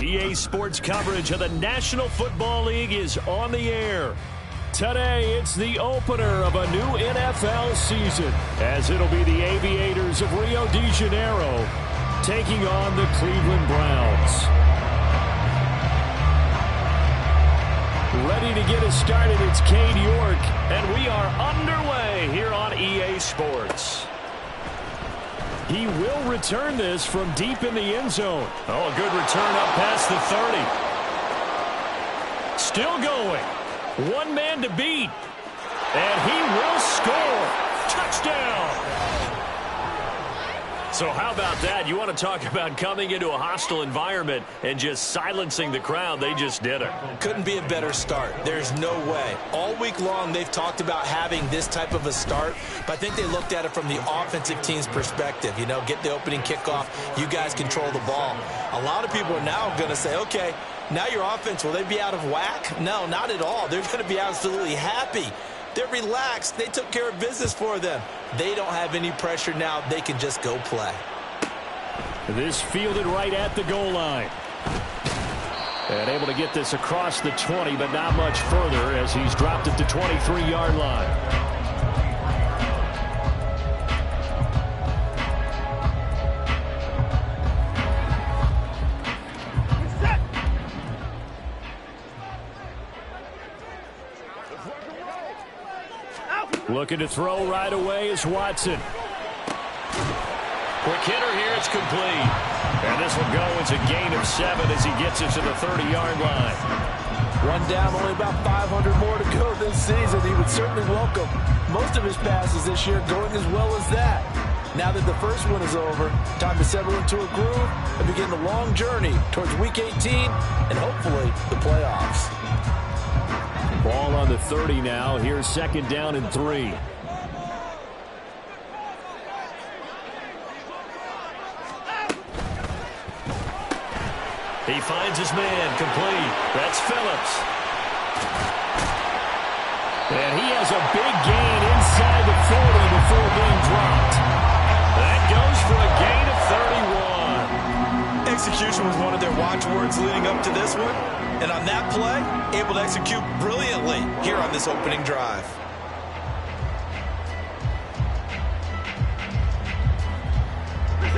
EA Sports coverage of the National Football League is on the air. Today, it's the opener of a new NFL season, as it'll be the Aviators of Rio de Janeiro taking on the Cleveland Browns. Ready to get us started, it's Cade York, and we are underway here on EA Sports. He will return this from deep in the end zone. Oh, a good return up past the 30. Still going. One man to beat. And he will score. Touchdown. So how about that? You want to talk about coming into a hostile environment and just silencing the crowd. They just did it. Couldn't be a better start. There's no way. All week long, they've talked about having this type of a start, but I think they looked at it from the offensive team's perspective. You know, get the opening kickoff. You guys control the ball. A lot of people are now going to say, okay, now your offense, will they be out of whack? No, not at all. They're going to be absolutely happy. They're relaxed. They took care of business for them. They don't have any pressure now. They can just go play. This fielded right at the goal line. And able to get this across the 20, but not much further as he's dropped at the 23-yard line. Looking to throw right away is Watson. Quick hitter here, it's complete. And this will go as a gain of 7 as he gets it to the 30-yard line. One down, only about 500 more to go this season. He would certainly welcome most of his passes this year going as well as that. Now that the first one is over, time to settle into a groove and begin the long journey towards Week 18 and hopefully the playoffs. Ball on the 30 now. Here's second down and 3. He finds his man complete. That's Phillips. And he has a big gain inside the 40 before being dropped. That goes for a gain of 31. Execution was one of their watchwords leading up to this one. And on that play, able to execute brilliantly here on this opening drive.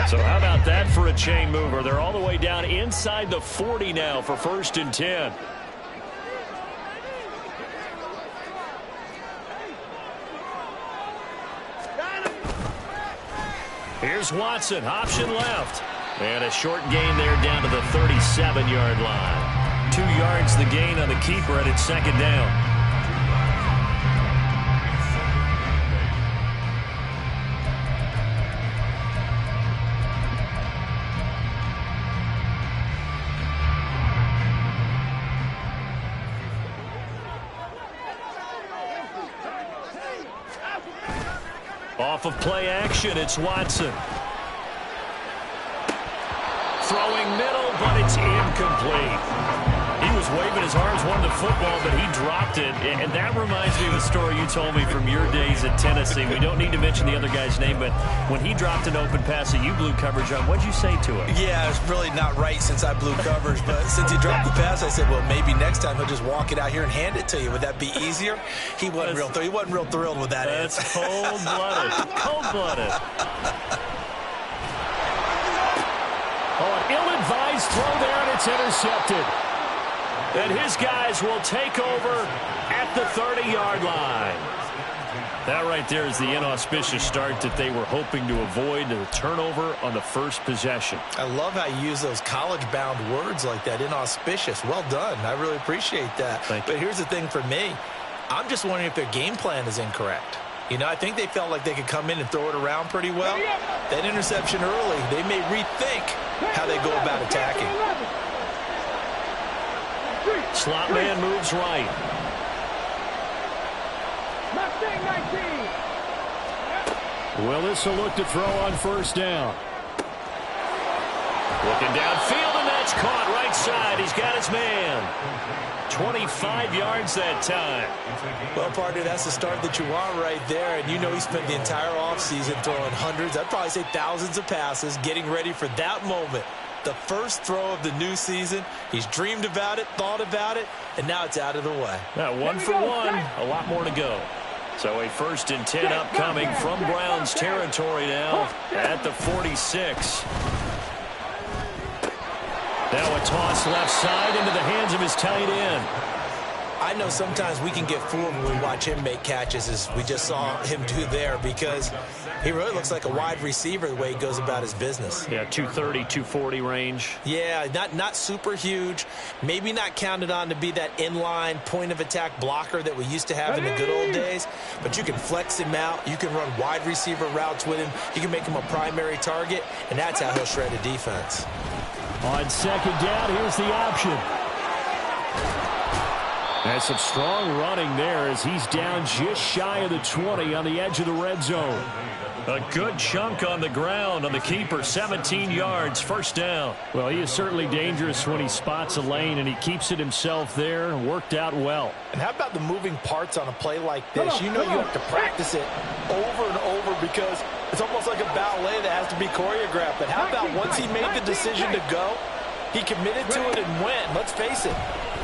So how about that for a chain mover? They're all the way down inside the 40 now for 1st and 10. Here's Watson, option left. And a short gain there down to the 37-yard line. 2 yards the gain on the keeper, and it's second down. Off of play action, it's Watson. Throwing middle, but it's incomplete. He was waving his arms, wanted the football, but he dropped it. And that reminds me of a story you told me from your days at Tennessee. We don't need to mention the other guy's name, but when he dropped an open pass that you blew coverage on, what'd you say to him? Yeah, it's really not right since I blew coverage, but since he dropped the pass, I said, well, maybe next time he'll just walk it out here and hand it to you. Would that be easier? He wasn't real thrilled with that. That's cold-blooded. Cold-blooded. Oh, an ill-advised throw there, and it's intercepted. And his guys will take over at the 30-yard line. That right there is the inauspicious start that they were hoping to avoid, the turnover on the first possession. I love how you use those college-bound words like that, inauspicious. Well done. I really appreciate that. Thank you. But here's the thing for me. I'm just wondering if their game plan is incorrect. You know, I think they felt like they could come in and throw it around pretty well. That interception early, they may rethink how they go about attacking. Slot man moves right. Willis will look to throw on first down. Looking downfield, and that's caught right side. He's got his man. 25 yards that time. Well, partner, that's the start that you want right there. And you know he spent the entire offseason throwing hundreds, I'd probably say thousands of passes, getting ready for that moment. The first throw of the new season. He's dreamed about it, thought about it, and now it's out of the way. Now 1 for 1, a lot more to go. So a 1st and 10 upcoming from Browns territory now at the 46. Now a toss left side into the hands of his tight end. I know sometimes we can get fooled when we watch him make catches, as we just saw him do there, because he really looks like a wide receiver the way he goes about his business. Yeah, 230, 240 range. Yeah, not super huge. Maybe not counted on to be that inline point-of-attack blocker that we used to have in the good old days, but you can flex him out. You can run wide receiver routes with him. You can make him a primary target, and that's how he'll shred a defense. On 2nd down, here's the option. And some strong running there as he's down just shy of the 20 on the edge of the red zone. A good chunk on the ground on the keeper, 17 yards, 1st down. Well, he is certainly dangerous when he spots a lane, and he keeps it himself there. Worked out well. And how about the moving parts on a play like this? You know you have to practice it over and over because it's almost like a ballet that has to be choreographed. But how about once he made the decision to go, he committed to it and went. Let's face it,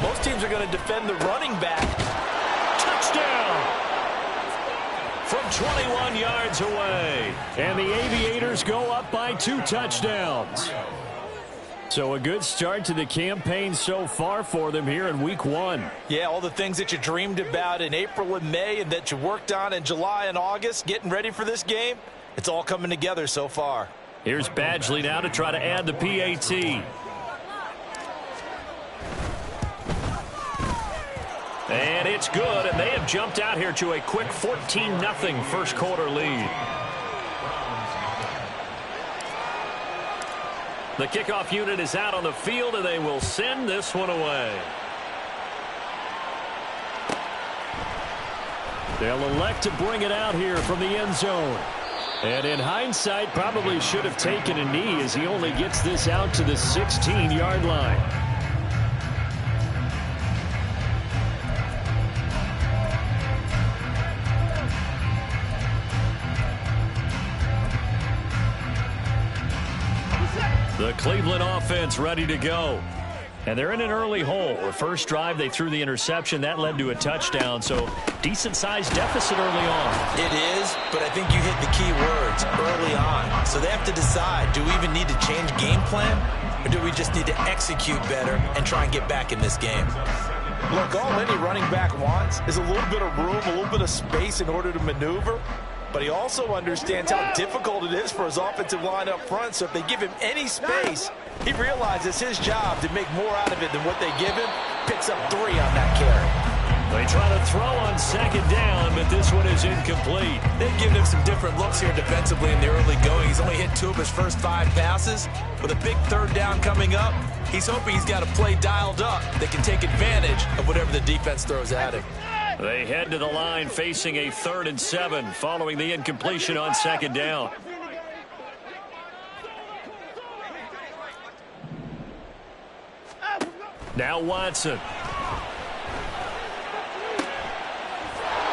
most teams are going to defend the running back. Touchdown! From 21 yards away. And the Aviators go up by 2 touchdowns. So a good start to the campaign so far for them here in week 1. Yeah, all the things that you dreamed about in April and May and that you worked on in July and August, getting ready for this game, it's all coming together so far. Here's Badgley now to try to add the PAT. And it's good, and they have jumped out here to a quick 14-0 first quarter lead. The kickoff unit is out on the field, and they will send this one away. They'll elect to bring it out here from the end zone. And in hindsight, probably should have taken a knee as he only gets this out to the 16-yard line. The Cleveland offense ready to go. And they're in an early hole. The first drive, they threw the interception. That led to a touchdown. So decent-sized deficit early on. It is, but I think you hit the key words early on. So they have to decide, do we even need to change game plan? Or do we just need to execute better and try and get back in this game? Look, all any running back wants is a little bit of room, a little bit of space in order to maneuver. But he also understands how difficult it is for his offensive line up front. So if they give him any space, he realizes his job to make more out of it than what they give him. Picks up 3 on that carry. They try to throw on 2nd down, but this one is incomplete. They've given him some different looks here defensively in the early going. He's only hit 2 of his first 5 passes. With a big 3rd down coming up, he's hoping he's got a play dialed up that can take advantage of whatever the defense throws at him. They head to the line facing a 3rd and 7 following the incompletion on 2nd down. Now Watson.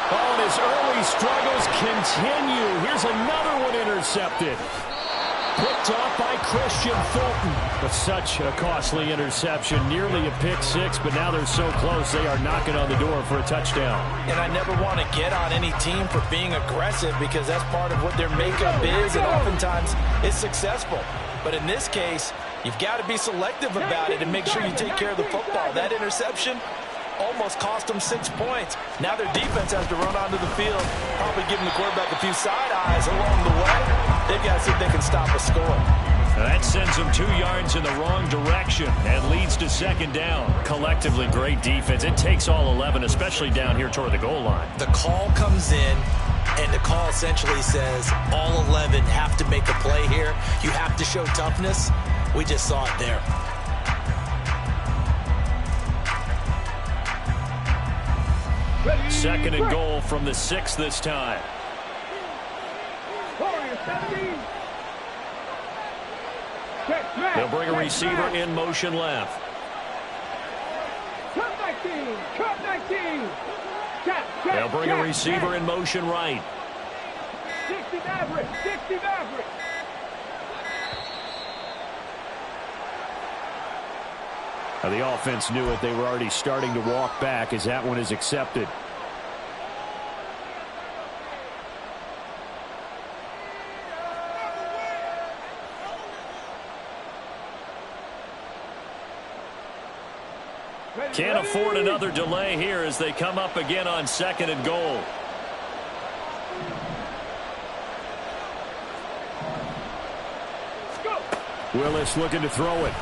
Oh, and his early struggles continue. Here's another one intercepted. Picked off by Christian Fulton. But such a costly interception. Nearly a pick 6, but now they're so close they are knocking on the door for a touchdown. And I never want to get on any team for being aggressive because that's part of what their makeup is, and oftentimes it's successful. But in this case, you've got to be selective about it and make sure you take care of the football. That interception almost cost them 6 points. Now their defense has to run onto the field, probably giving the quarterback a few side eyes along the way. They've got to see if they can stop a score. That sends them 2 yards in the wrong direction and leads to 2nd down. Collectively, great defense. It takes all 11, especially down here toward the goal line. The call comes in, and the call essentially says all 11 have to make a play here. You have to show toughness. We just saw it there. Second and goal from the 6 this time. They'll bring a receiver in motion left. They'll bring a receiver in motion right. 60 average, 60 average. The offense knew it. They were already starting to walk back as that one is accepted. Can't afford another delay here as they come up again on 2nd and goal. Willis looking to throw it.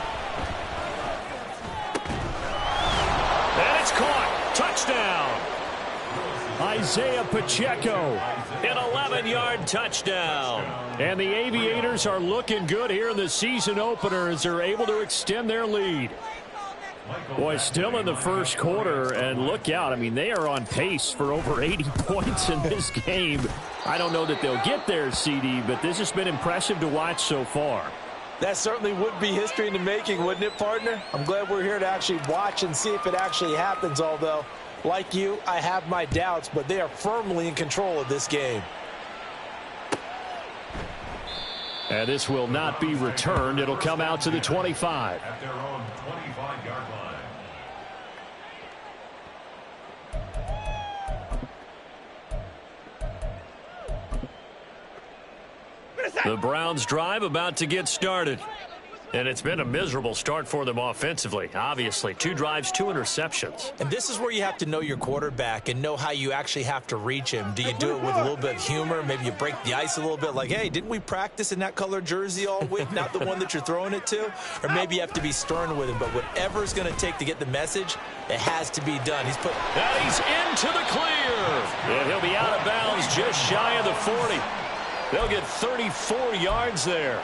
And it's caught. Touchdown. Isaiah Pacheco. An 11-yard touchdown. And the Aviators are looking good here in the season opener as they're able to extend their lead. Boy, still in the first quarter, and look out. I mean, they are on pace for over 80 points in this game. I don't know that they'll get there, CD, but this has been impressive to watch so far. That certainly would be history in the making, wouldn't it, partner? I'm glad we're here to actually watch and see if it actually happens, although, like you, I have my doubts, but they are firmly in control of this game. And this will not be returned. It'll come out to the 25. At their own 25-yard line. The Browns drive about to get started. And it's been a miserable start for them offensively. Obviously, 2 drives, 2 interceptions. And this is where you have to know your quarterback and know how you actually have to reach him. Do you do it with a little bit of humor? Maybe you break the ice a little bit like, hey, didn't we practice in that color jersey all week, not the one that you're throwing it to? Or maybe you have to be stern with him. But whatever it's going to take to get the message, it has to be done. And he's into the clear. And he'll be out of bounds just shy of the 40. They'll get 34 yards there.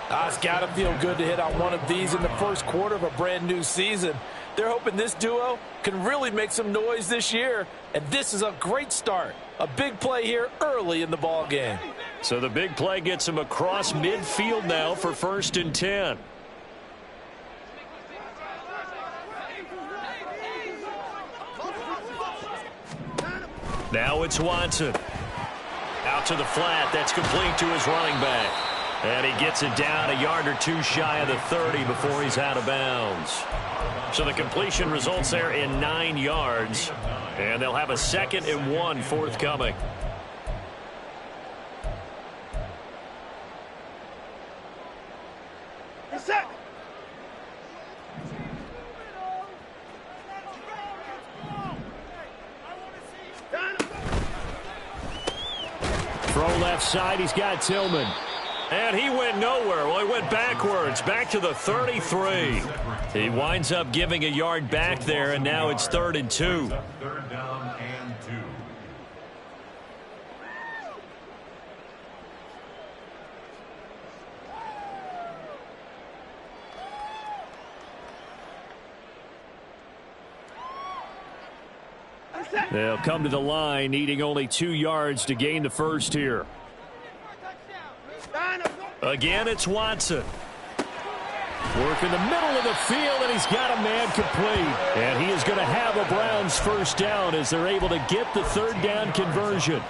It's got to feel good to hit on one of these in the first quarter of a brand new season. They're hoping this duo can really make some noise this year, and this is a great start. A big play here early in the ball game. So the big play gets him across midfield now for 1st and 10. Now it's Watson. Out to the flat. That's complete to his running back. And he gets it down a yard or 2 shy of the 30 before he's out of bounds. So the completion results there in 9 yards. And they'll have a 2nd and 1 forthcoming. Throw left side. He's got Tillman. And he went nowhere. Well, he went backwards, back to the 33. He winds up giving a yard back there, and now it's 3rd and 2. 3rd down and 2. They'll come to the line, needing only 2 yards to gain the first here. Again, it's Watson. Work in the middle of the field, and he's got a man complete. And he is going to have a Browns first down as they're able to get the 3rd down conversion.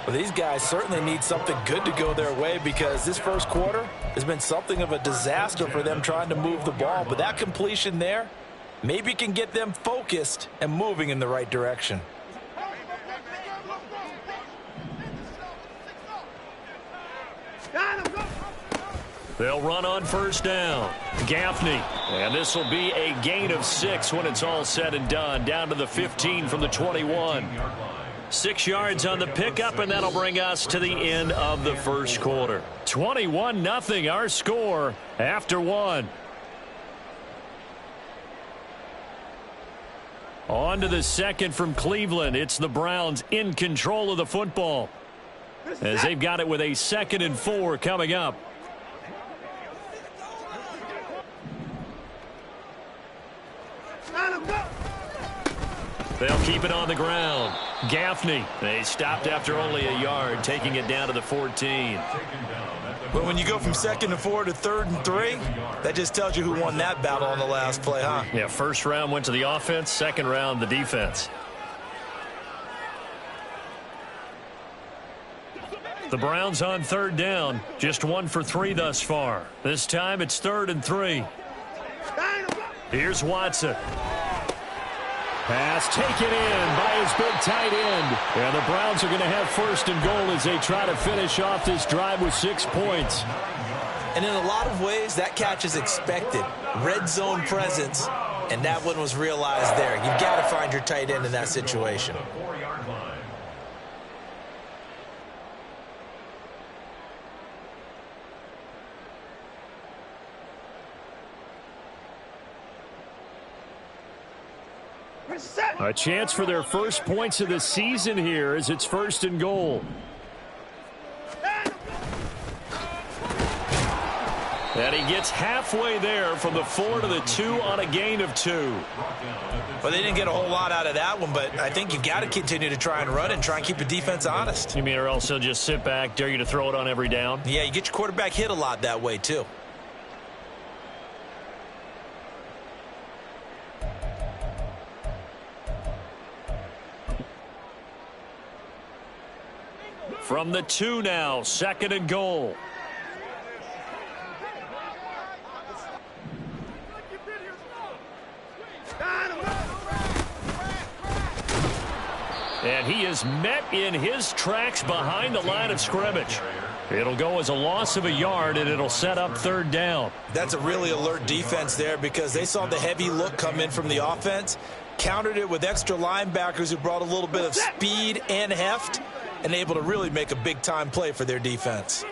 Well, these guys certainly need something good to go their way because this first quarter has been something of a disaster for them trying to move the ball. But that completion there maybe can get them focused and moving in the right direction. They'll run on 1st down. Gaffney. And this will be a gain of 6 when it's all said and done. Down to the 15 from the 21. 6 yards on the pickup, and that'll bring us to the end of the first quarter. 21-0 our score after 1. On to the 2nd from Cleveland. It's the Browns in control of the football as they've got it with a 2nd and 4 coming up. They'll keep it on the ground. Gaffney. They stopped after only a yard, taking it down to the 14. But when you go from 2nd and 4 to 3rd and 3, that just tells you who won that battle on the last play, huh? Yeah, first round went to the offense, 2nd round the defense. The Browns on 3rd down, just 1 for 3 thus far. This time it's 3rd and 3. Here's Watson. Pass taken in by his big tight end. And the Browns are going to have first and goal as they try to finish off this drive with 6 points. And in a lot of ways, that catch is expected. Red zone presence, and that one was realized there. You've got to find your tight end in that situation. A chance for their first points of the season here as it's first and goal. And he gets halfway there from the 4 to the 2 on a gain of 2. Well, they didn't get a whole lot out of that one, but I think you've got to continue to try and run and try and keep the defense honest. You mean or else they'll just sit back, dare you to throw it on every down? Yeah, you get your quarterback hit a lot that way, too. From the 2 now, second and goal. And he is met in his tracks behind the line of scrimmage. It'll go as a loss of a yard, and it'll set up third down. That's a really alert defense there because they saw the heavy look come in from the offense, countered it with extra linebackers who brought a little bit of speed and heft, and able to really make a big-time play for their defense.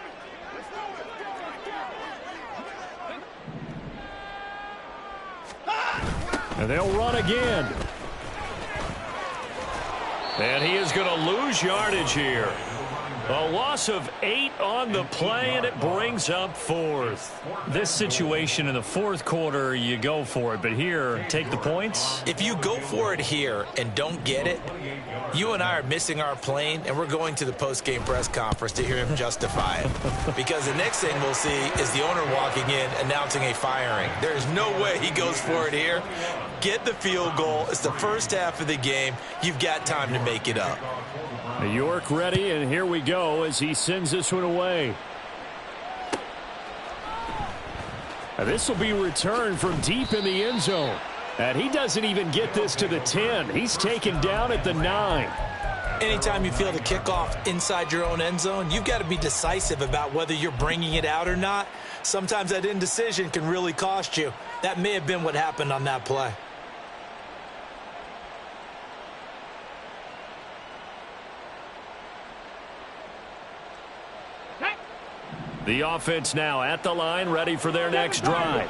And they'll run again. And he is going to lose yardage here. A loss of 8 on the play, and it brings up fourth. This situation in the fourth quarter, you go for it. But here, take the points. If you go for it here and don't get it, you and I are missing our plane, and we're going to the post-game press conference to hear him justify it. Because the next thing we'll see is the owner walking in announcing a firing. There is no way he goes for it here. Get the field goal. It's the first half of the game. You've got time to make it up. York ready, and here we go as he sends this one away. This will be returned from deep in the end zone. And he doesn't even get this to the 10. He's taken down at the 9. Anytime you feel the kickoff inside your own end zone, you've got to be decisive about whether you're bringing it out or not. Sometimes that indecision can really cost you. That may have been what happened on that play. The offense now at the line, ready for their next drive.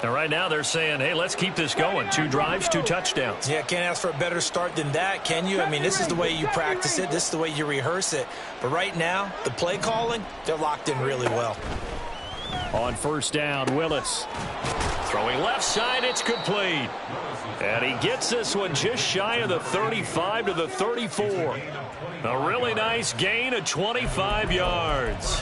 And right now they're saying, hey, let's keep this going. 2 drives, 2 touchdowns. Yeah, can't ask for a better start than that, can you? I mean, this is the way you practice it. This is the way you rehearse it. But right now, the play calling, they're locked in really well. On first down, Willis. Throwing left side, it's complete. And he gets this one just shy of the 35 to the 34. A really nice gain of 25 yards.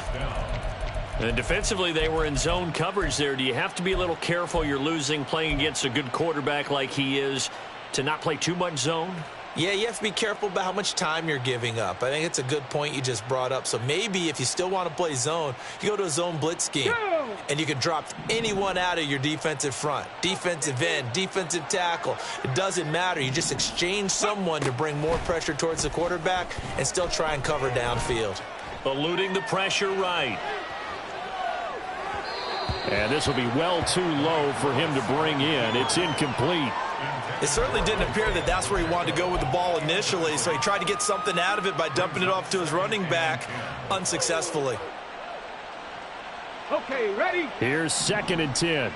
And defensively, they were in zone coverage there. Do you have to be a little careful? You're losing playing against a good quarterback like he is to not play too much zone? Yeah, you have to be careful about how much time you're giving up. I think it's a good point you just brought up. So maybe if you still want to play zone, you go to a zone blitz scheme. And you can drop anyone out of your defensive front. Defensive end, defensive tackle. It doesn't matter. You just exchange someone to bring more pressure towards the quarterback and still try and cover downfield. Eluding the pressure right. And this will be well too low for him to bring in. It's incomplete. It certainly didn't appear that that's where he wanted to go with the ball initially, so he tried to get something out of it by dumping it off to his running back unsuccessfully. Okay, ready? Here's 2nd and 10.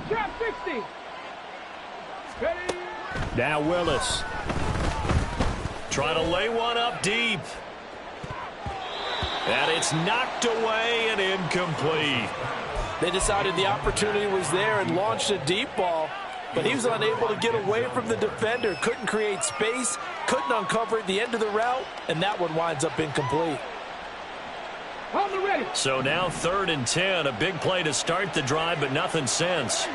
Trap 60. Ready? Now Willis. Trying to lay one up deep. And it's knocked away and incomplete. They decided the opportunity was there and launched a deep ball, but he was unable to get away from the defender. Couldn't create space, couldn't uncover at the end of the route, and that one winds up incomplete. On the ready. So now 3rd and 10, a big play to start the drive, but nothing since.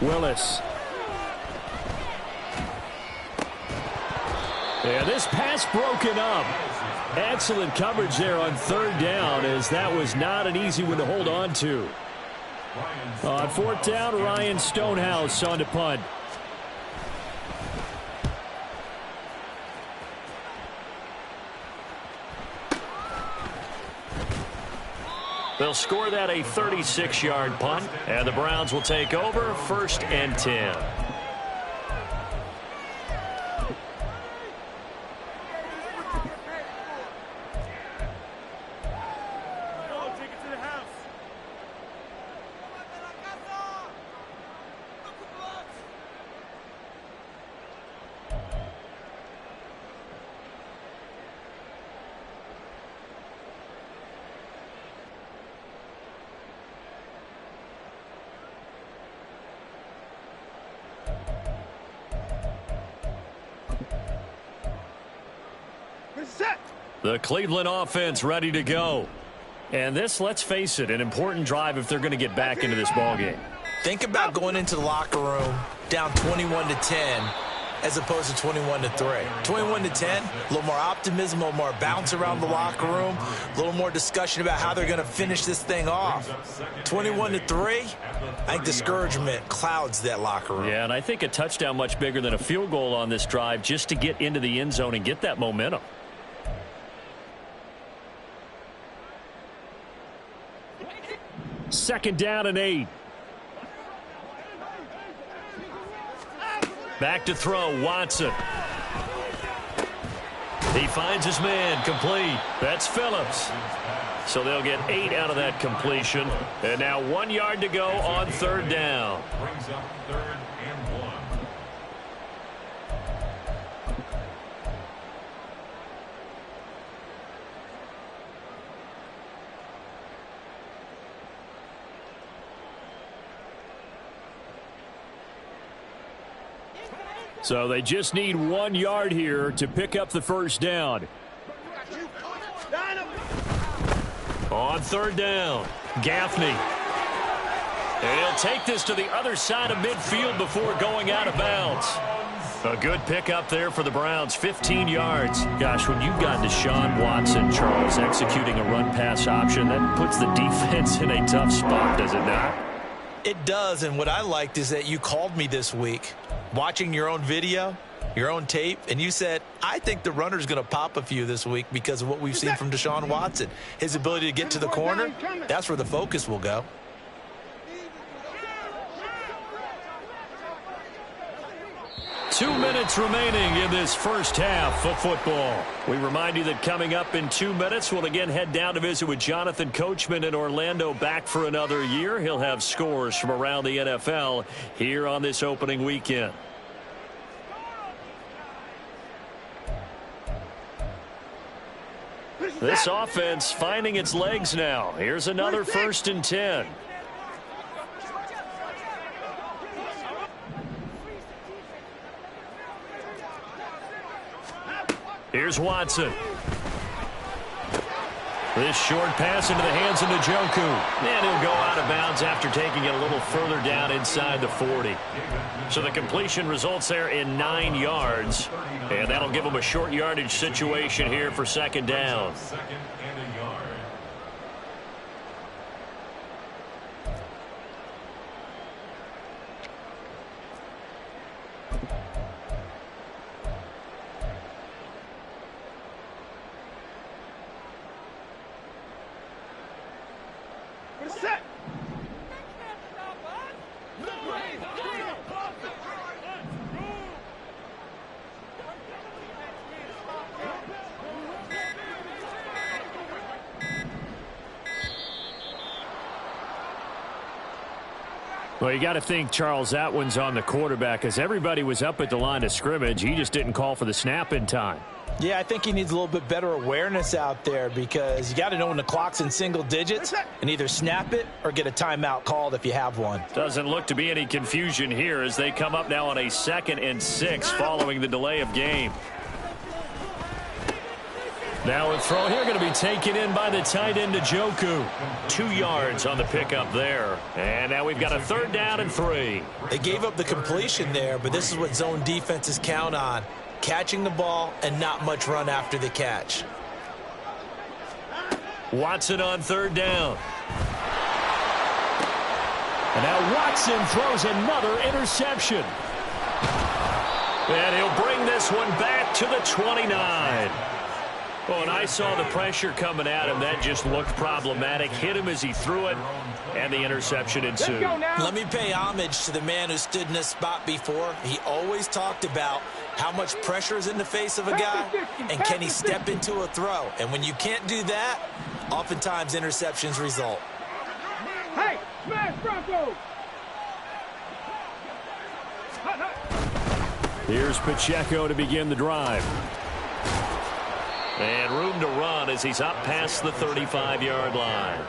Willis. And this pass broken up. Excellent coverage there on third down, as that was not an easy one to hold on to. On fourth down, Ryan Stonehouse on to punt. They'll score that a 36-yard punt, and the Browns will take over 1st and 10. The Cleveland offense ready to go. And this, let's face it, an important drive if they're going to get back into this ballgame. Think about going into the locker room down 21-10 as opposed to 21-3. 21-10, a little more optimism, a little more bounce around the locker room, a little more discussion about how they're going to finish this thing off. 21-3, I think discouragement clouds that locker room. Yeah, and I think a touchdown much bigger than a field goal on this drive just to get into the end zone and get that momentum. Second down and 8. Back to throw, Watson. He finds his man, complete. That's Phillips. So they'll get 8 out of that completion. And now 1 yard to go on third down. Brings up 3rd and 1. So they just need 1 yard here to pick up the first down. On third down, Gaffney. And he'll take this to the other side of midfield before going out of bounds. A good pickup there for the Browns, 15 yards. Gosh, when you've got Deshaun Watson, Charles, executing a run-pass option, that puts the defense in a tough spot, does it not? It does, and what I liked is that you called me this week, watching your own video, your own tape, and you said, I think the runner's going to pop a few this week because of what we've seen from Deshaun Watson. His ability to get to the corner, that's where the focus will go. Two minutes remaining in this first half of football. We remind you that coming up in 2 minutes, we'll again head down to visit with Jonathan Coachman in Orlando, back for another year. He'll have scores from around the NFL here on this opening weekend. This offense finding its legs now. Here's another 1st and 10. Here's Watson. This short pass into the hands of Njoku. And he'll go out of bounds after taking it a little further down inside the 40. So the completion results there in 9 yards. And that'll give them a short yardage situation here for second down. Well, you got to think, Charles, that one's on the quarterback, as everybody was up at the line of scrimmage. He just didn't call for the snap in time. Yeah, I think he needs a little bit better awareness out there, because you got to know when the clock's in single digits and either snap it or get a timeout called if you have one. Doesn't look to be any confusion here as they come up now on a 2nd and 6 following the delay of game. Now a throw here going to be taken in by the tight end, Njoku. 2 yards on the pickup there. And now we've got a 3rd down and 3. They gave up the completion there, but this is what zone defenses count on. Catching the ball and not much run after the catch. Watson on 3rd down. And now Watson throws another interception. And he'll bring this one back to the 29. Oh, and I saw the pressure coming at him. That just looked problematic. Hit him as he threw it, and the interception ensued. Let me pay homage to the man who stood in this spot before. He always talked about how much pressure is in the face of a guy, and can he step into a throw. And when you can't do that, oftentimes interceptions result. Hey, smash Broncos! Here's Pacheco to begin the drive. And room to run as he's up past the 35-yard line.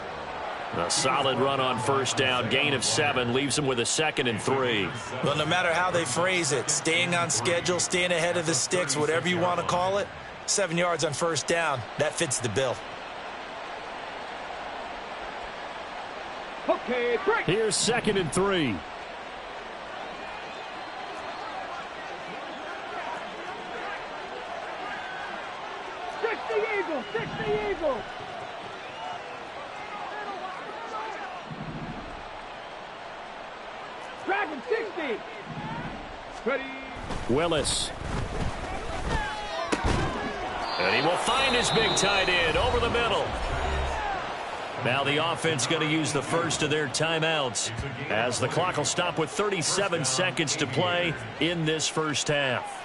A solid run on 1st down. Gain of 7 leaves him with a 2nd and 3. Well, no matter how they phrase it, staying on schedule, staying ahead of the sticks, whatever you want to call it, 7 yards on 1st down, that fits the bill. Okay, break. Here's 2nd and 3. Six the Eagles. Dragon 60. Ready. Willis. And he will find his big tight end over the middle. Now the offense going to use the first of their timeouts as the clock will stop with 37 seconds to play in this 1st half.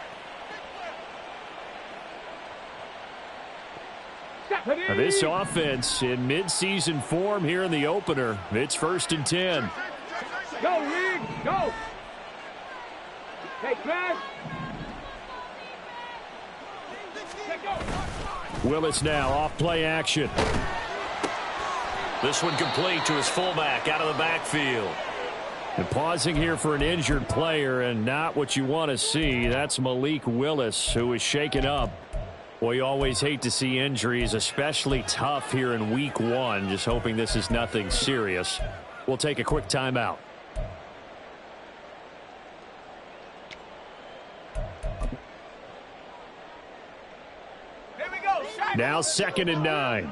Now this offense in midseason form here in the opener. It's 1st and 10. Go, Reed, go. Hey, Chris. Willis now off play action. This one complete to his fullback out of the backfield. And pausing here for an injured player, and not what you want to see. That's Malik Willis, who is shaken up. Well, you always hate to see injuries, especially tough here in week 1. Just hoping this is nothing serious. We'll take a quick timeout. Here we go. Now 2nd and 9.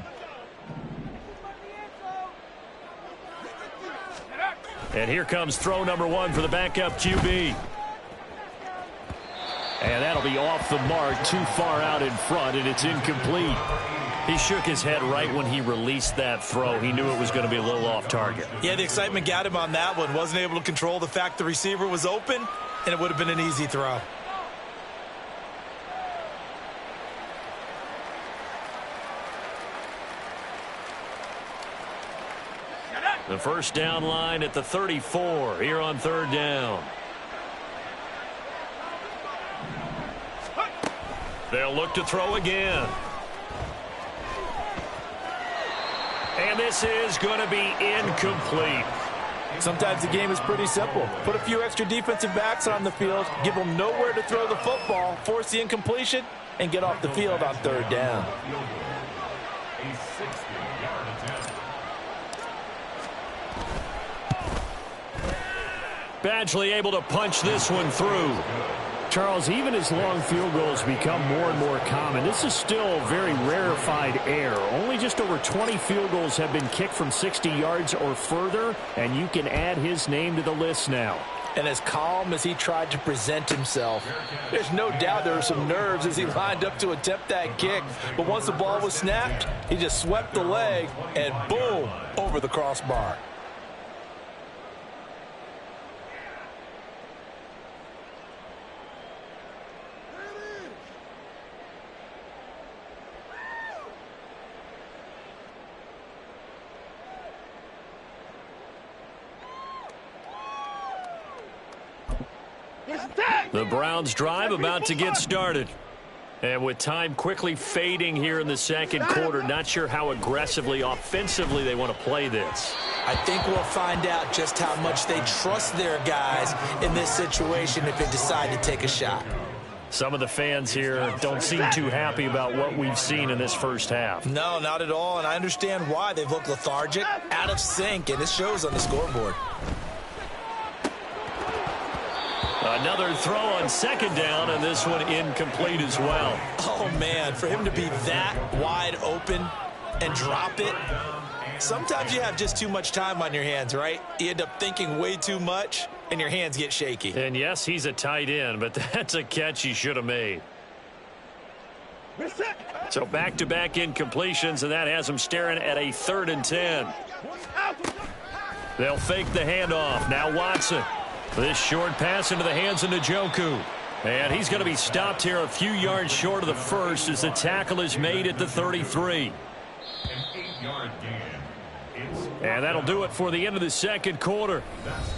And here comes throw number 1 for the backup QB. And that'll be off the mark, too far out in front, and it's incomplete. He shook his head right when he released that throw. He knew it was going to be a little off target. Yeah, the excitement got him on that one. Wasn't able to control the fact the receiver was open, and it would have been an easy throw. The 1st down line at the 34 here on 3rd down. They'll look to throw again. And this is going to be incomplete. Sometimes the game is pretty simple. Put a few extra defensive backs on the field, give them nowhere to throw the football, force the incompletion, and get off the field on 3rd down. Badgley able to punch this one through. Charles, even as long field goals become more and more common, this is still very rarefied air. Only just over 20 field goals have been kicked from 60 yards or further, and you can add his name to the list now. And as calm as he tried to present himself, there's no doubt there were some nerves as he lined up to attempt that kick. But once the ball was snapped, he just swept the leg and boom, over the crossbar. The Browns drive about to get started. And with time quickly fading here in the 2nd quarter, not sure how aggressively, offensively they want to play this. I think we'll find out just how much they trust their guys in this situation if they decide to take a shot. Some of the fans here don't seem too happy about what we've seen in this first half. No, not at all, and I understand why. They've looked lethargic, out of sync, and it shows on the scoreboard. Another throw on second down, and this one incomplete as well. Oh, man, for him to be that wide open and drop it. Sometimes you have just too much time on your hands, right? You end up thinking way too much, and your hands get shaky. And yes, he's a tight end, but that's a catch he should have made. So back-to-back incompletions, and that has him staring at a 3rd and 10. They'll fake the handoff. Now Watson. This short pass into the hands of Njoku. And he's going to be stopped here a few yards short of the first as the tackle is made at the 33. An 8-yard gain. And that'll do it for the end of the second quarter.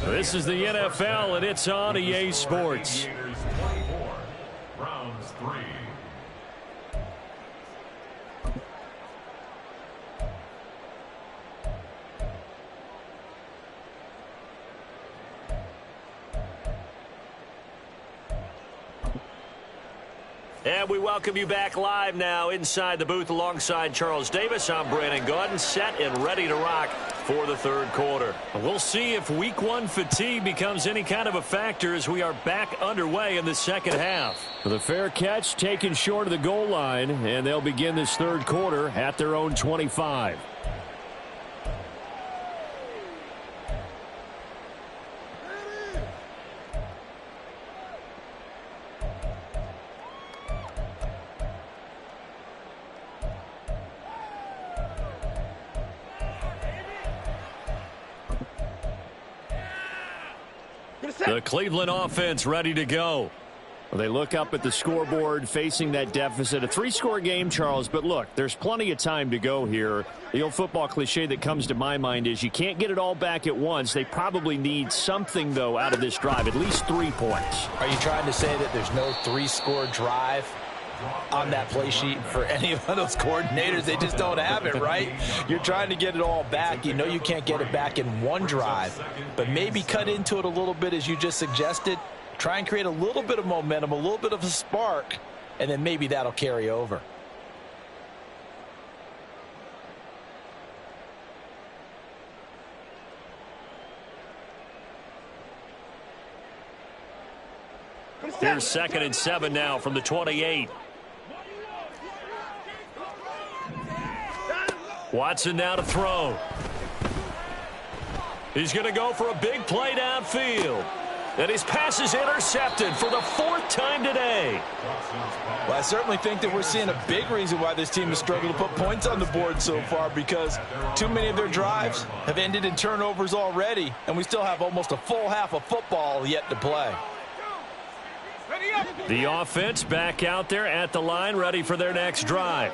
This is the NFL, and it's on EA Sports. Aviators 24, Browns 3. And we welcome you back live now inside the booth alongside Charles Davis. I'm Brandon Gaudin, set and ready to rock for the third quarter. We'll see if week one fatigue becomes any kind of a factor as we are back underway in the second half. The fair catch taken short of the goal line, and they'll begin this third quarter at their own 25. The Cleveland offense ready to go. They look up at the scoreboard facing that deficit. A 3-score game, Charles, but look, there's plenty of time to go here. The old football cliche that comes to my mind is you can't get it all back at once. They probably need something, though, out of this drive, at least 3 points. Are you trying to say that there's no 3-score drive on that play sheet for any of those coordinators? They just don't have it, right? You're trying to get it all back. You know you can't get it back in one drive, but maybe cut into it a little bit as you just suggested. Try and create a little bit of momentum, a little bit of a spark, and then maybe that'll carry over. Here's 2nd and 7 now from the 28. Watson now to throw. He's going to go for a big play downfield. And his pass is intercepted for the 4th time today. Well, I certainly think that we're seeing a big reason why this team has struggled to put points on the board so far, because too many of their drives have ended in turnovers already, and we still have almost a full half of football yet to play. The offense back out there at the line, ready for their next drive.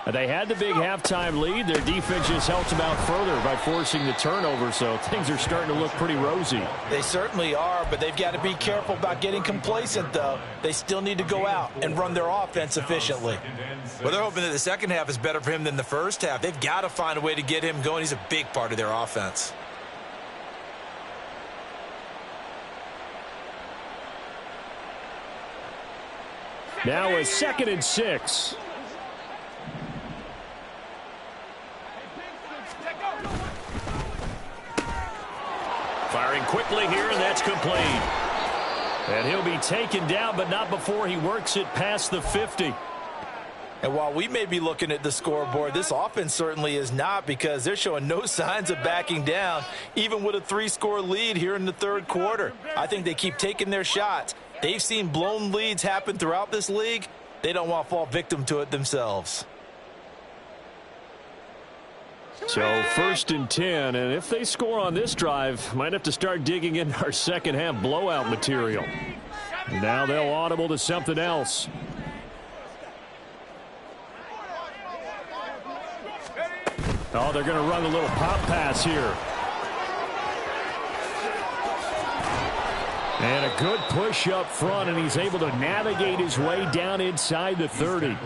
They had the big halftime lead. Their defense just helped them out further by forcing the turnover, so things are starting to look pretty rosy. They certainly are, but they've got to be careful about getting complacent, though. They still need to go out and run their offense efficiently. Well, they're hoping that the second half is better for him than the first half. They've got to find a way to get him going. He's a big part of their offense. Now a 2nd and 6. Firing quickly here, and that's complete. And he'll be taken down, but not before he works it past the 50. And while we may be looking at the scoreboard, this offense certainly is not, because they're showing no signs of backing down, even with a 3-score lead here in the third quarter. I think they keep taking their shots. They've seen blown leads happen throughout this league. They don't want to fall victim to it themselves. So 1st and 10, and if they score on this drive, might have to start digging into our second half blowout material. Now they'll audible to something else. Oh, they're going to run a little pop pass here. And a good push up front, and he's able to navigate his way down inside the 30.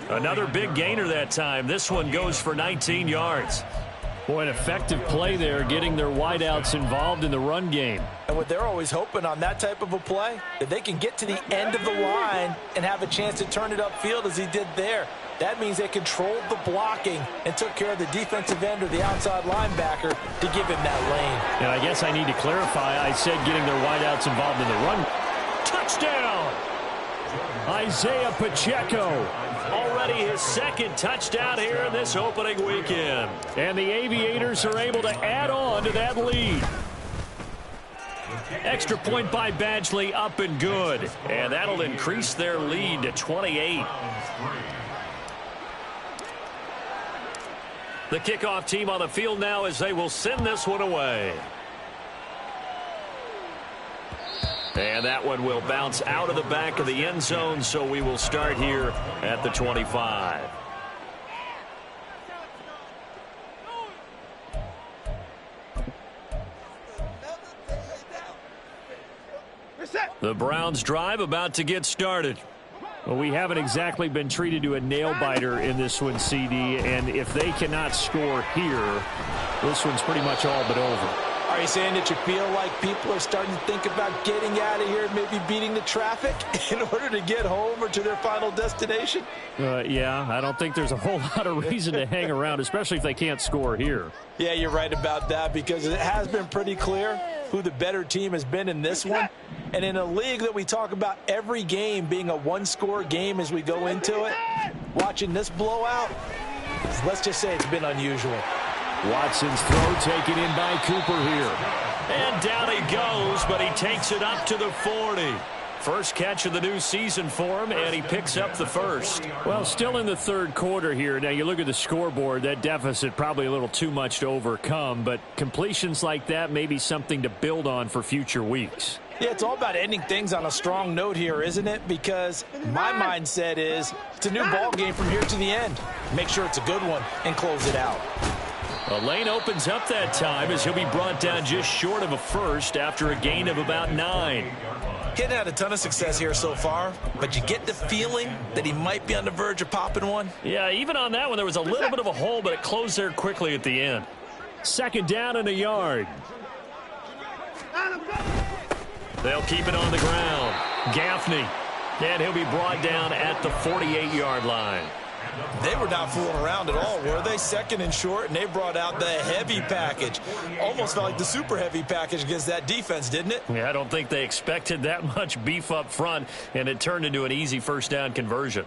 Another big gainer that time. This one goes for 19 yards. Boy, an effective play there, getting their wideouts involved in the run game. And what they're always hoping on that type of a play, that they can get to the end of the line and have a chance to turn it upfield as he did there. That means they controlled the blocking and took care of the defensive end or the outside linebacker to give him that lane. And I guess I need to clarify, I said getting their wideouts involved in the run. Touchdown! Isaiah Pacheco. Already his second touchdown here in this opening weekend. And the Aviators are able to add on to that lead. Extra point by Badgley, up and good. And that'll increase their lead to 28. The kickoff team on the field now as they will send this one away. And that one will bounce out of the back of the end zone, so we will start here at the 25. The Browns drive about to get started. Well, we haven't exactly been treated to a nail-biter in this one, CD, and if they cannot score here, this one's pretty much all but over. Are you saying that you feel like people are starting to think about getting out of here and maybe beating the traffic in order to get home or to their final destination? Yeah, I don't think there's a whole lot of reason to hang around, especially if they can't score here. Yeah, you're right about that because it has been pretty clear who the better team has been in this one. And in a league that we talk about every game being a one-score game as we go into it, watching this blowout, let's just say it's been unusual. Watson's throw taken in by Cooper here. And down he goes, but he takes it up to the 40. First catch of the new season for him, and he picks up the first. Well, still in the third quarter here. Now, you look at the scoreboard, that deficit probably a little too much to overcome, but completions like that may be something to build on for future weeks. Yeah, it's all about ending things on a strong note here, isn't it? Because my mindset is it's a new ball game from here to the end. Make sure it's a good one and close it out. The lane opens up that time as he'll be brought down just short of a first after a gain of about 9. Getting had a ton of success here so far, but you get the feeling that he might be on the verge of popping one. Yeah, even on that one, there was a little bit of a hole, but it closed there quickly at the end. Second down and a yard. They'll keep it on the ground. Gaffney, and he'll be brought down at the 48-yard line. They were not fooling around at all, were they? Second and short, and they brought out the heavy package. Almost felt like the super heavy package against that defense, didn't it? Yeah, I don't think they expected that much beef up front, and it turned into an easy first down conversion.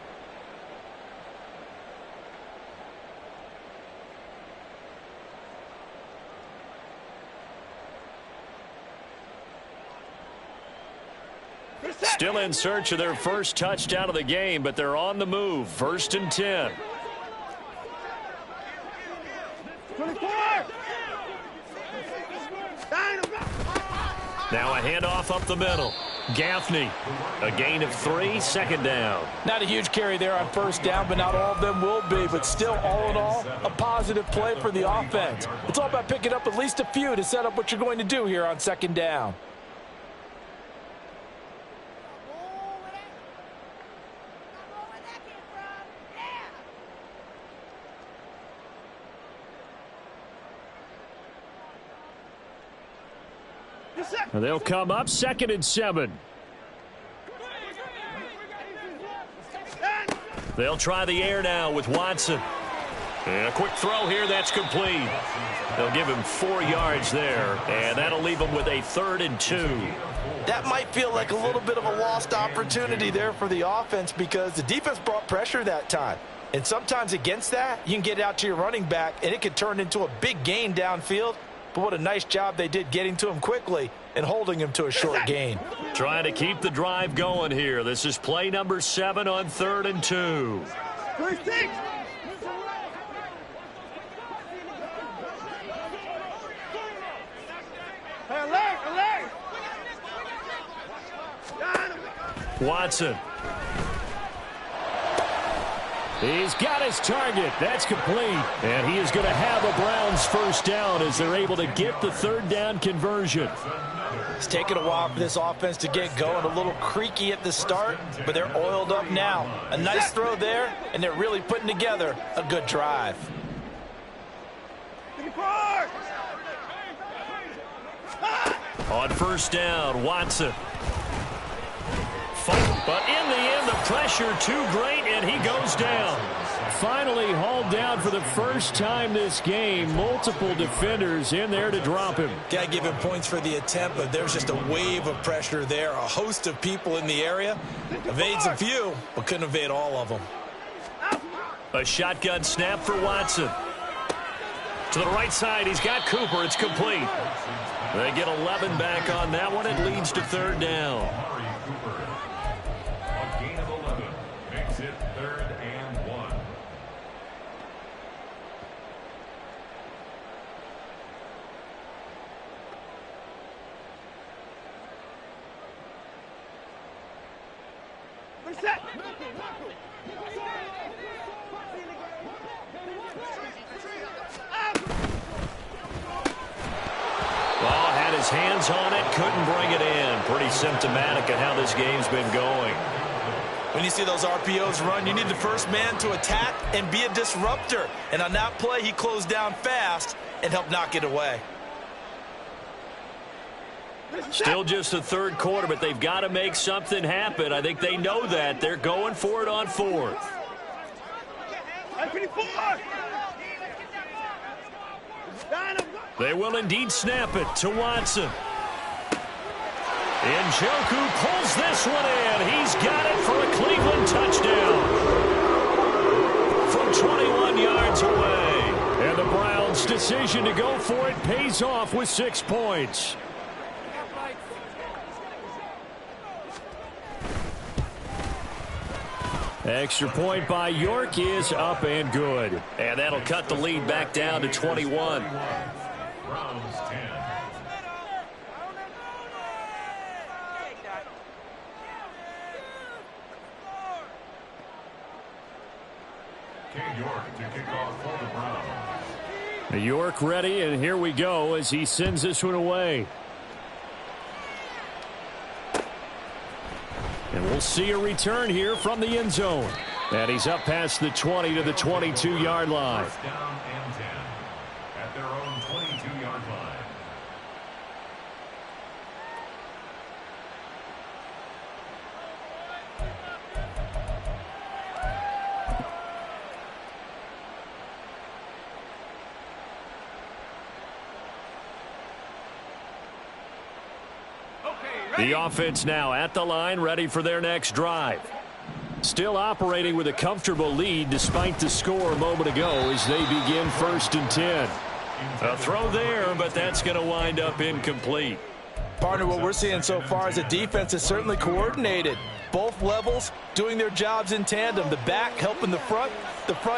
Still in search of their first touchdown of the game, but they're on the move. First and 10. 24. Now a handoff up the middle. Gaffney, a gain of 3, second down. Not a huge carry there on first down, but not all of them will be. But still, all in all, a positive play for the offense. It's all about picking up at least a few to set up what you're going to do here on second down. They'll come up second and 7. They'll try the air now with Watson. And a quick throw here, that's complete. They'll give him 4 yards there, and that'll leave him with a 3rd and 2. That might feel like a little bit of a lost opportunity there for the offense because the defense brought pressure that time. And sometimes against that, you can get out to your running back, and it could turn into a big gain downfield. But what a nice job they did getting to him quickly and holding him to a short gain. Trying to keep the drive going here. This is play number 7 on 3rd and 2. 36. Alert, alert. Watson. He's got his target. That's complete. And he is going to have the Browns first down as they're able to get the 3rd down conversion. It's taken a while for this offense to get going. A little creaky at the start, but they're oiled up now. A nice throw there, and they're really putting together a good drive. 24! On first down, Watson. But in the end, the pressure too great, and he goes down. Finally hauled down for the first time this game. Multiple defenders in there to drop him. Got to give him points for the attempt, but there's just a wave of pressure there. A host of people in the area. Evades a few, but couldn't evade all of them. A shotgun snap for Watson. To the right side, he's got Cooper. It's complete. They get 11 back on that one. It leads to third down. A gain of 11 makes it 3rd and 1. Set. Well, had his hands on it, couldn't bring it in. Pretty symptomatic of how this game's been going. When you see those RPOs run, you need the first man to attack and be a disruptor. And on that play, he closed down fast and helped knock it away. Still just the third quarter, but they've got to make something happen. I think they know that. They're going for it on fourth. 24! They will indeed snap it to Watson. Njoku pulls this one in. He's got it for a Cleveland touchdown. From 21 yards away. And the Browns' decision to go for it pays off with 6 points. Extra point by York is up and good. And that'll cut the lead back down to 21. Browns 10. York to kick off for the Browns. York ready, and here we go as he sends this one away. And we'll see a return here from the end zone. And he's up past the 20 to the 22-yard line. First down and 10 at their own 22-yard line. The offense now at the line, ready for their next drive. Still operating with a comfortable lead despite the score a moment ago as they begin 1st and 10. A throw there, but that's going to wind up incomplete. Partner, what we're seeing so far is the defense is certainly coordinated. Both levels doing their jobs in tandem. The back helping the front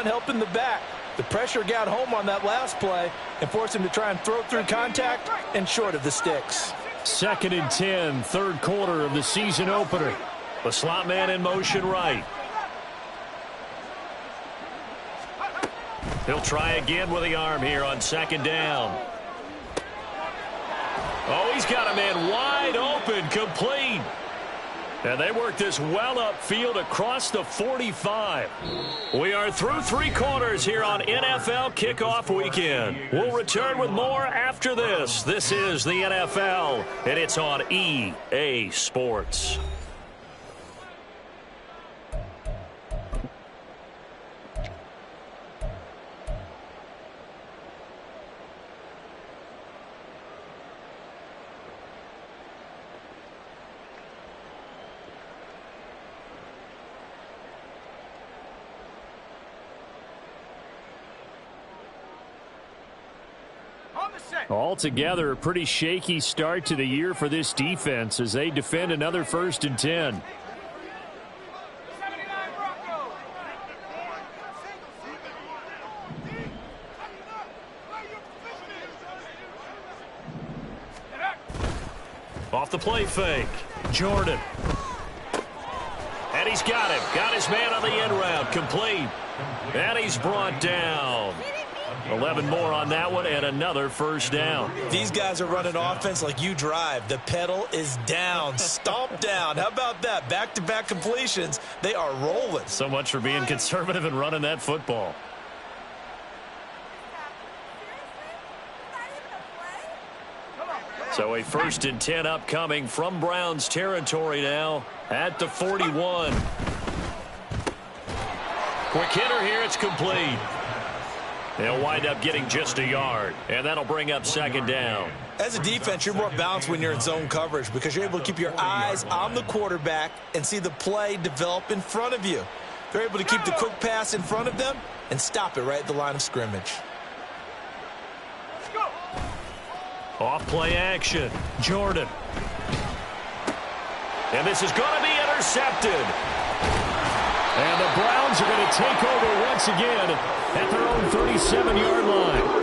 helping the back. The pressure got home on that last play and forced him to try and throw through contact and short of the sticks. 2nd and 10, third quarter of the season opener. The slot man in motion right. He'll try again with the arm here on 2nd down. Oh, he's got a man wide open, complete. And they work this well upfield across the 45. We are through 3 quarters here on NFL Kickoff Weekend. We'll return with more after this. This is the NFL, and it's on EA Sports. Altogether, a pretty shaky start to the year for this defense as they defend another 1st and 10. Off the play fake. Jordan. And he's got him. Got his man on the end route. Complete. And he's brought down. 11 more on that one and another 1st down. These guys are running offense like you drive. The pedal is down, stomp down. How about that? Back-to-back completions. They are rolling. So much for being conservative and running that football. So a 1st and 10 upcoming from Browns territory now at the 41. Quick hitter here. It's complete. They'll wind up getting just a yard, and that'll bring up 2nd down. As a defense, you're more balanced when you're in zone coverage because you're able to keep your eyes on the quarterback and see the play develop in front of you. They're able to keep the quick pass in front of them and stop it right at the line of scrimmage. Off play action. Jordan. And this is going to be intercepted. And the Browns are going to take over once again at their own 37-yard line.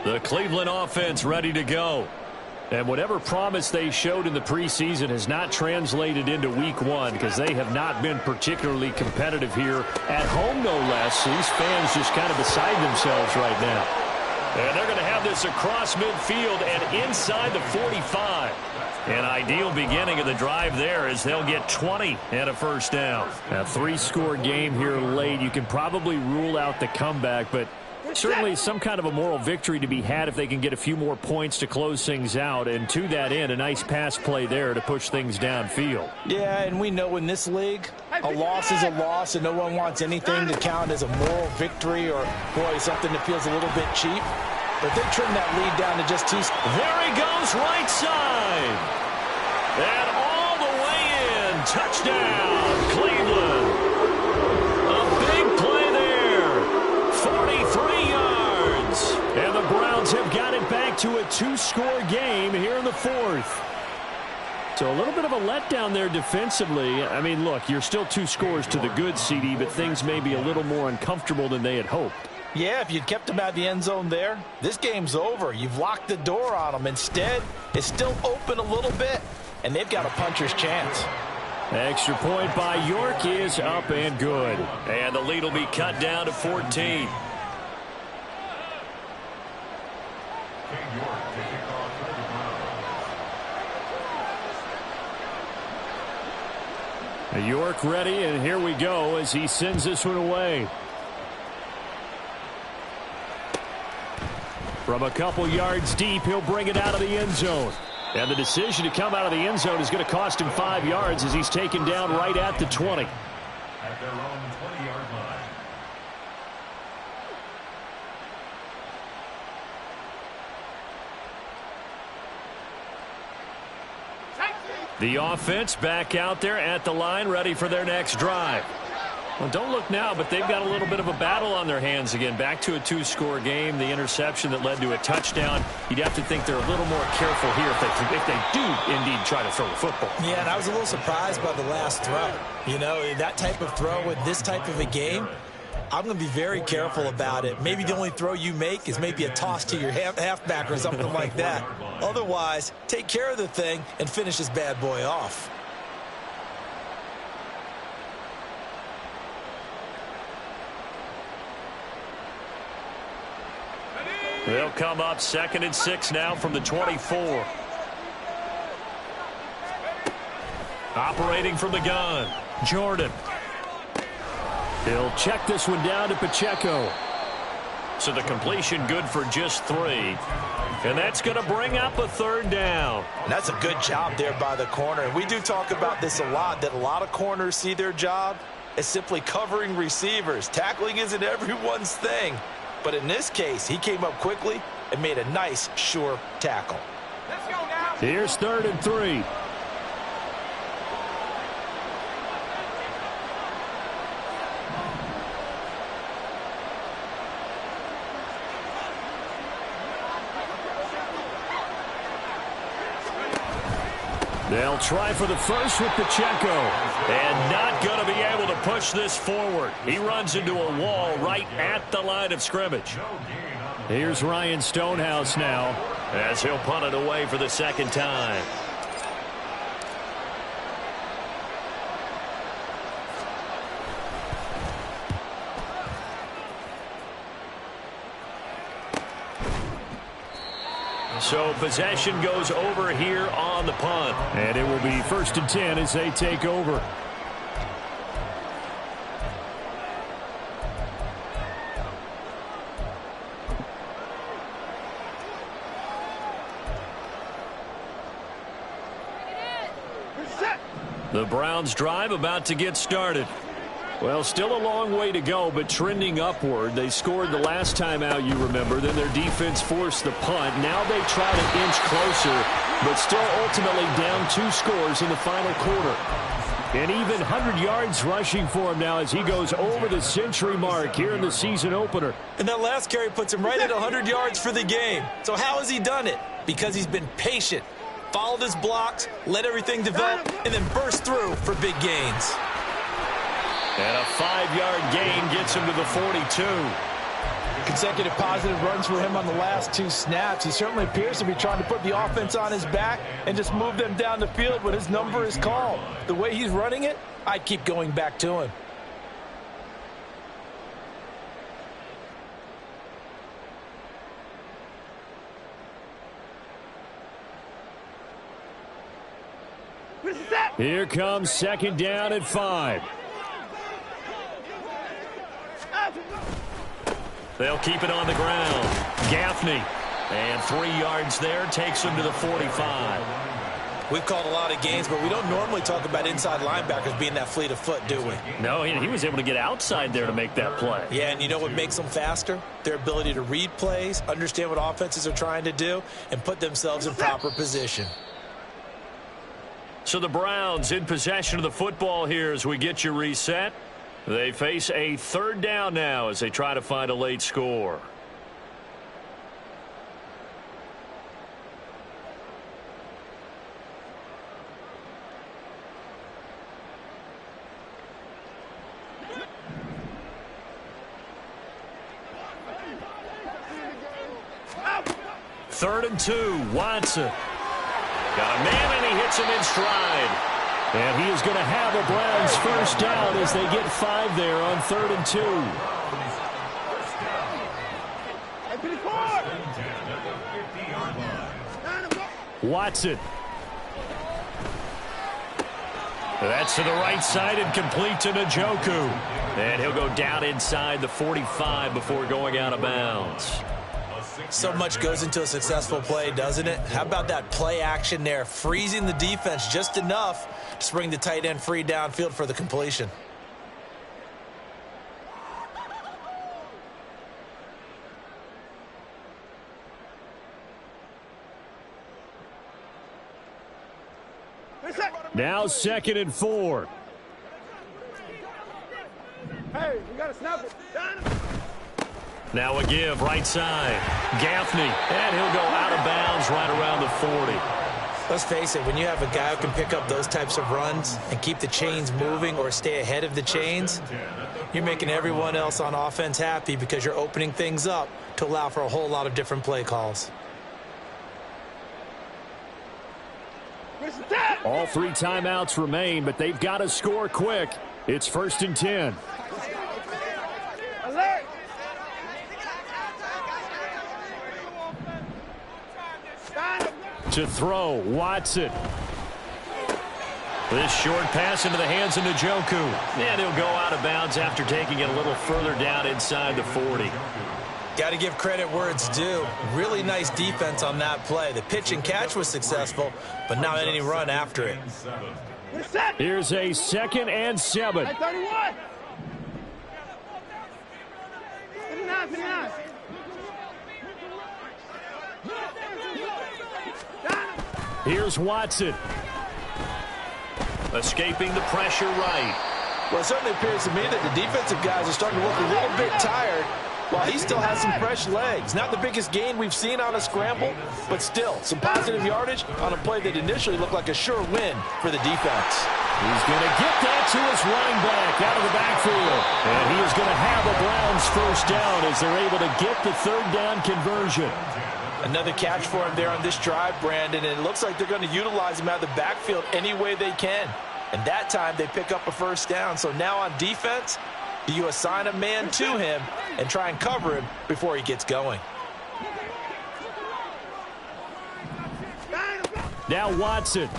The Cleveland offense ready to go. And whatever promise they showed in the preseason has not translated into week 1 because they have not been particularly competitive here at home, no less. These fans just kind of beside themselves right now. And they're going to have this across midfield and inside the 45. An ideal beginning of the drive there as they'll get 20 and a 1st down. A 3-score game here late. You can probably rule out the comeback, but certainly some kind of a moral victory to be had if they can get a few more points to close things out. And to that end, a nice pass play there to push things downfield. Yeah, and we know in this league, a loss is a loss, and no one wants anything to count as a moral victory or, boy, something that feels a little bit cheap. But they trim that lead down to just 2. There he goes, right side. And all the way in. Touchdown, Cleveland. A big play there. 43 yards. And the Browns have got it back to a 2-score game here in the 4th. So a little bit of a letdown there defensively. I mean, look, you're still 2 scores to the good, CD, but things may be a little more uncomfortable than they had hoped. Yeah, if you'd kept them out of the end zone there, this game's over. You've locked the door on them. Instead, it's still open a little bit, and they've got a puncher's chance. Extra point by York is up and good. And the lead will be cut down to 14. York ready, and here we go as he sends this one away. From a couple yards deep, he'll bring it out of the end zone. And the decision to come out of the end zone is going to cost him 5 yards as he's taken down right at the 20. At their own 20-yard line. The offense back out there at the line, ready for their next drive. Well, don't look now, but they've got a little bit of a battle on their hands again. Back to a 2-score game. The interception that led to a touchdown. You'd have to think they're a little more careful here if they do indeed try to throw the football. Yeah, and I was a little surprised by the last throw. You know, that type of throw with this type of a game, I'm going to be very careful about it. Maybe the only throw you make is maybe a toss to your halfback or something like that. Otherwise, take care of the thing and finish this bad boy off. They'll come up 2nd and 6 now from the 24. Operating from the gun, Jordan. He'll check this one down to Pacheco. So the completion good for just 3. And that's going to bring up a 3rd down. And that's a good job there by the corner. And we do talk about this a lot, that a lot of corners see their job as simply covering receivers. Tackling isn't everyone's thing. But in this case, he came up quickly and made a nice, sure tackle. Let's go now. Here's 3rd and 3. They'll try for the first with Pacheco. And not going to be able to push this forward. He runs into a wall right at the line of scrimmage. Here's Ryan Stonehouse now as he'll punt it away for the 2nd time. So possession goes over here on the punt. And it will be 1st and 10 as they take over. The Browns drive about to get started. Well, still a long way to go, but trending upward. They scored the last time out, you remember. Then their defense forced the punt. Now they try to inch closer, but still ultimately down 2 scores in the final quarter. And even 100 yards rushing for him now as he goes over the century mark here in the season opener. And that last carry puts him right at 100 yards for the game. So how has he done it? Because he's been patient, followed his blocks, let everything develop, and then burst through for big gains. And a 5-yard gain gets him to the 42. Consecutive positive runs for him on the last 2 snaps. He certainly appears to be trying to put the offense on his back and just move them down the field when his number is called. The way he's running it, I'd keep going back to him. Here comes 2nd down at 5. They'll keep it on the ground. Gaffney. And 3 yards there takes him to the 45. We've called a lot of games, but we don't normally talk about inside linebackers being that fleet of foot, do we? No, he was able to get outside there to make that play. Yeah, and you know what makes them faster? Their ability to read plays, understand what offenses are trying to do, and put themselves in proper position. So the Browns in possession of the football here as we get you reset. They face a 3rd down now as they try to find a late score. Third and 2, Watson. Got a man, and he hits him in stride. And he is going to have a Browns 1st down as they get 5 there on 3rd and 2. Watson. That's to the right side and complete to Njoku. And he'll go down inside the 45 before going out of bounds. So much goes into a successful play, doesn't it? How about that play action there, freezing the defense just enough to bring the tight end free downfield for the completion. Now 2nd and 4. Hey, we got to snap it. Now a give, right side. Gaffney, and he'll go out of bounds right around the 40. Let's face it, when you have a guy who can pick up those types of runs and keep the chains moving or stay ahead of the chains, you're making everyone else on offense happy because you're opening things up to allow for a whole lot of different play calls. All 3 timeouts remain, but they've got to score quick. It's 1st and 10. Alert! To throw, Watson. This short pass into the hands of Njoku. And he'll go out of bounds after taking it a little further down inside the 40. Got to give credit where it's due. Really nice defense on that play. The pitch and catch was successful, but not any run after it. Here's a 2nd and 7. 31. 59, 59. Here's Watson. Escaping the pressure right. Well, it certainly appears to me that the defensive guys are starting to look a little bit tired while he still has some fresh legs. Not the biggest gain we've seen on a scramble, but still some positive yardage on a play that initially looked like a sure win for the defense. He's going to get that to his running back out of the backfield. And he is going to have a Browns 1st down as they're able to get the 3rd down conversion. Another catch for him there on this drive, Brandon, and it looks like they're going to utilize him out of the backfield any way they can. And that time they pick up a 1st down. So now on defense, do you assign a man to him and try and cover him before he gets going? Now Watson.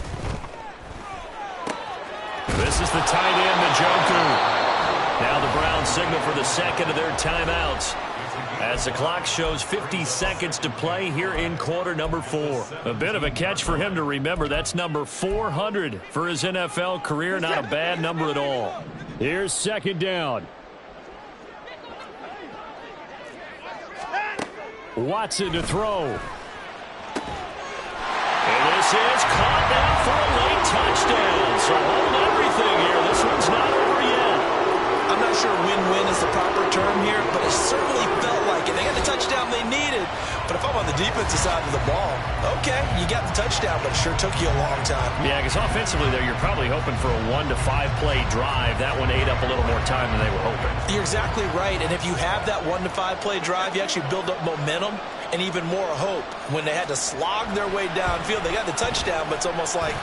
This is the tight end, Njoku. Now the Browns signal for the second of their timeouts as the clock shows 50 seconds to play here in quarter number 4. A bit of a catch for him to remember. That's number 400 for his NFL career. Not a bad number at all. Here's second down. Watson to throw. And this is caught down for a late touchdown. So hold everything here. This one's not over yet. I'm not sure win-win is the proper term here, but it certainly felt like it. They got the touchdown they needed. But if I'm on the defensive side of the ball, okay, you got the touchdown, but it sure took you a long time. Yeah, because offensively there, you're probably hoping for a 1 to 5 play drive. That one ate up a little more time than they were hoping. You're exactly right, and if you have that 1 to 5 play drive, you actually build up momentum and even more hope. When they had to slog their way downfield, they got the touchdown, but it's almost like,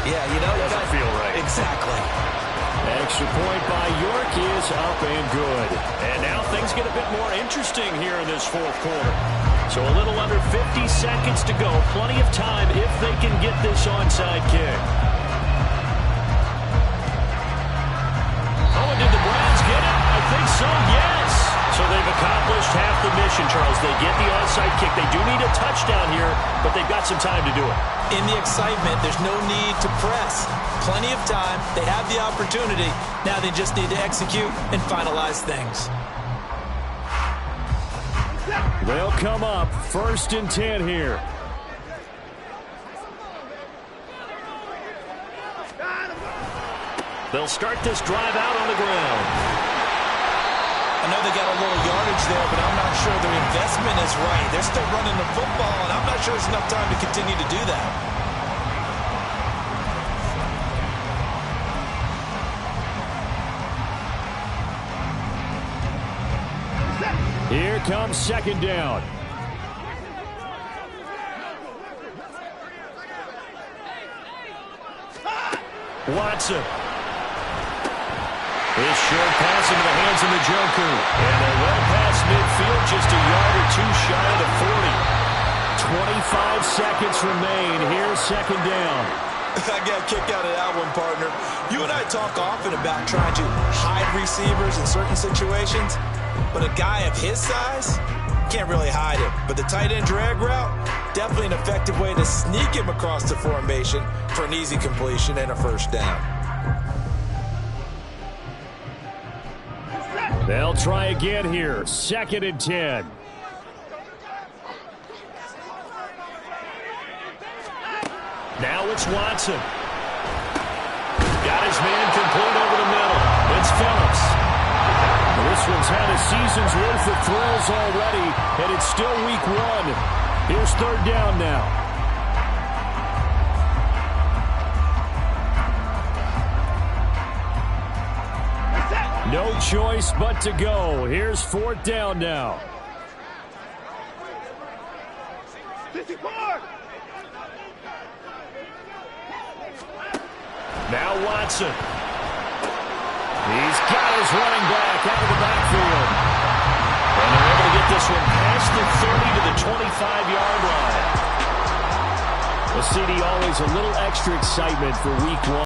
yeah, you know, doesn't feel right. Exactly. Extra point by York is up and good. And now things get a bit more interesting here in this fourth quarter. So a little under 50 seconds to go. Plenty of time if they can get this onside kick. Oh, and did the Browns get it? I think so, yes. So they've accomplished half the mission, Charles. They get the onside kick. They do need a touchdown here, but they've got some time to do it. In the excitement, there's no need to press. Plenty of time. They have the opportunity. Now they just need to execute and finalize things. They'll come up 1st and 10 here. They'll start this drive out on the ground. I know they got a little yardage there, but I'm not sure their investment is right. They're still running the football, and I'm not sure it's enough time to continue to do that. Here comes second down. Watson. This short pass into the hands of Njoku. And they're well past midfield, just a yard or two shy of the 40. 25 seconds remain. Here's second down. I got a kick out of that one, partner. You and I talk often about trying to hide receivers in certain situations, but a guy of his size can't really hide it. But the tight end drag route, definitely an effective way to sneak him across the formation for an easy completion and a first down. They'll try again here. 2nd and 10. Now it's Watson. Got his man complete over the middle. It's Phillips. This one's had a season's worth of throws already, and it's still week 1. Here's third down now. No choice but to go. Here's 4th down now. 54. Now Watson. He's got his running back out of the backfield. And they're able to get this one past the 30 to the 25-yard line. Well, CD, always a little extra excitement for week 1.